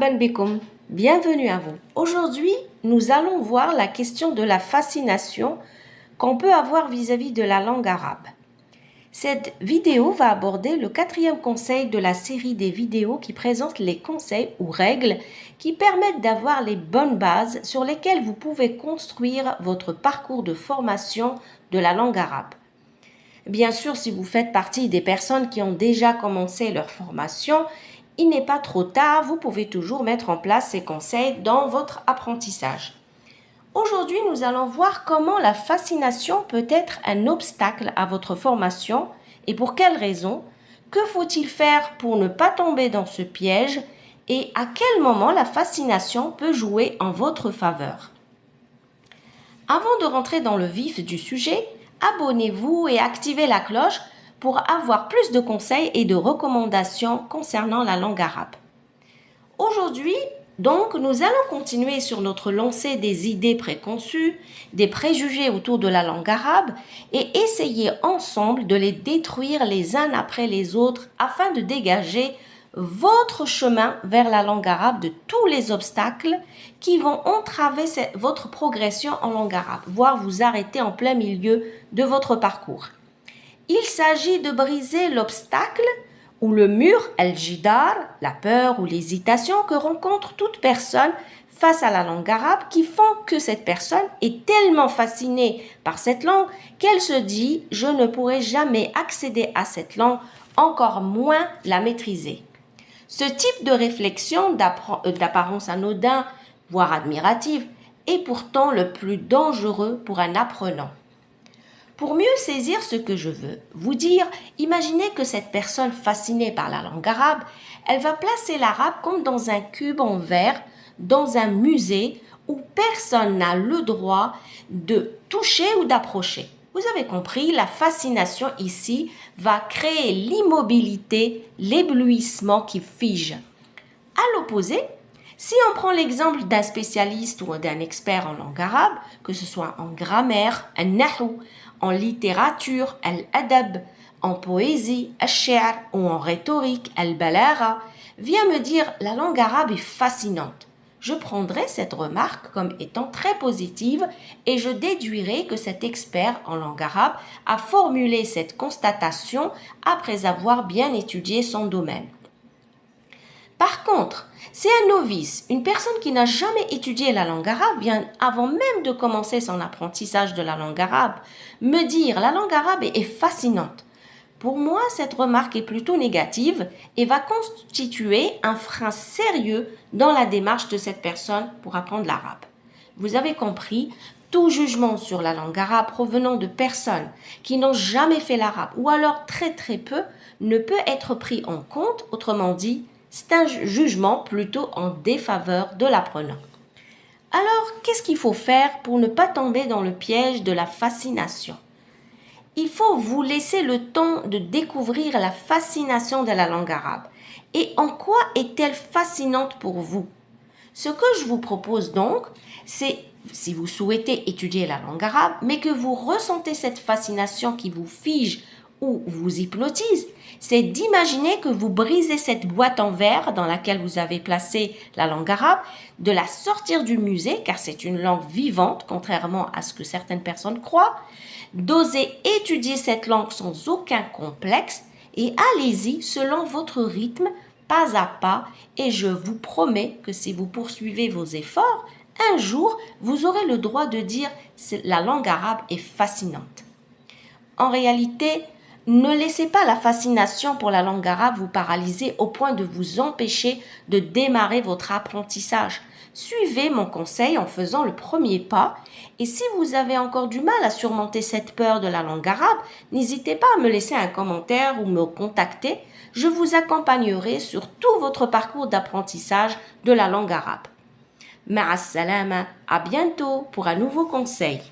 Ben Bekoum, bienvenue à vous. Aujourd'hui, nous allons voir la question de la fascination qu'on peut avoir vis-à-vis de la langue arabe. Cette vidéo va aborder le 4e conseil de la série des vidéos qui présentent les conseils ou règles qui permettent d'avoir les bonnes bases sur lesquelles vous pouvez construire votre parcours de formation de la langue arabe. Bien sûr, si vous faites partie des personnes qui ont déjà commencé leur formation, il n'est pas trop tard, vous pouvez toujours mettre en place ces conseils dans votre apprentissage. Aujourd'hui, nous allons voir comment la fascination peut être un obstacle à votre formation et pour quelles raisons, que faut-il faire pour ne pas tomber dans ce piège et à quel moment la fascination peut jouer en votre faveur. Avant de rentrer dans le vif du sujet, abonnez-vous et activez la cloche pour avoir plus de conseils et de recommandations concernant la langue arabe. Aujourd'hui, donc, nous allons continuer sur notre lancée des idées préconçues, des préjugés autour de la langue arabe et essayer ensemble de les détruire les uns après les autres afin de dégager votre chemin vers la langue arabe de tous les obstacles qui vont entraver votre progression en langue arabe, voire vous arrêter en plein milieu de votre parcours. Il s'agit de briser l'obstacle ou le mur, al-jidar, la peur ou l'hésitation que rencontre toute personne face à la langue arabe qui font que cette personne est tellement fascinée par cette langue qu'elle se dit « je ne pourrai jamais accéder à cette langue, encore moins la maîtriser ». Ce type de réflexion d'apparence anodin, voire admirative, est pourtant le plus dangereux pour un apprenant. Pour mieux saisir ce que je veux vous dire, imaginez que cette personne fascinée par la langue arabe, elle va placer l'arabe comme dans un cube en verre, dans un musée où personne n'a le droit de toucher ou d'approcher. Vous avez compris, la fascination ici va créer l'immobilité, l'éblouissement qui fige. À l'opposé, si on prend l'exemple d'un spécialiste ou d'un expert en langue arabe, que ce soit en grammaire, en nahou, en littérature, al-adab, en poésie, al-shi'r ou en rhétorique, al-balagha, vient me dire la langue arabe est fascinante. Je prendrai cette remarque comme étant très positive et je déduirai que cet expert en langue arabe a formulé cette constatation après avoir bien étudié son domaine. Par contre, si un novice, une personne qui n'a jamais étudié la langue arabe, vient avant même de commencer son apprentissage de la langue arabe, me dire la langue arabe est fascinante. Pour moi, cette remarque est plutôt négative et va constituer un frein sérieux dans la démarche de cette personne pour apprendre l'arabe. Vous avez compris, tout jugement sur la langue arabe provenant de personnes qui n'ont jamais fait l'arabe ou alors très peu ne peut être pris en compte, autrement dit, c'est un jugement plutôt en défaveur de l'apprenant. Alors, qu'est-ce qu'il faut faire pour ne pas tomber dans le piège de la fascination? Il faut vous laisser le temps de découvrir la fascination de la langue arabe. Et en quoi est-elle fascinante pour vous? Ce que je vous propose donc, c'est, si vous souhaitez étudier la langue arabe, mais que vous ressentez cette fascination qui vous fige ou vous hypnotise, c'est d'imaginer que vous brisez cette boîte en verre dans laquelle vous avez placé la langue arabe, de la sortir du musée, car c'est une langue vivante, contrairement à ce que certaines personnes croient, d'oser étudier cette langue sans aucun complexe et allez-y selon votre rythme, pas à pas, et je vous promets que si vous poursuivez vos efforts, un jour, vous aurez le droit de dire « la langue arabe est fascinante ». En réalité, ne laissez pas la fascination pour la langue arabe vous paralyser au point de vous empêcher de démarrer votre apprentissage. Suivez mon conseil en faisant le premier pas et si vous avez encore du mal à surmonter cette peur de la langue arabe, n'hésitez pas à me laisser un commentaire ou me contacter. Je vous accompagnerai sur tout votre parcours d'apprentissage de la langue arabe. Ma'as salama, à bientôt pour un nouveau conseil.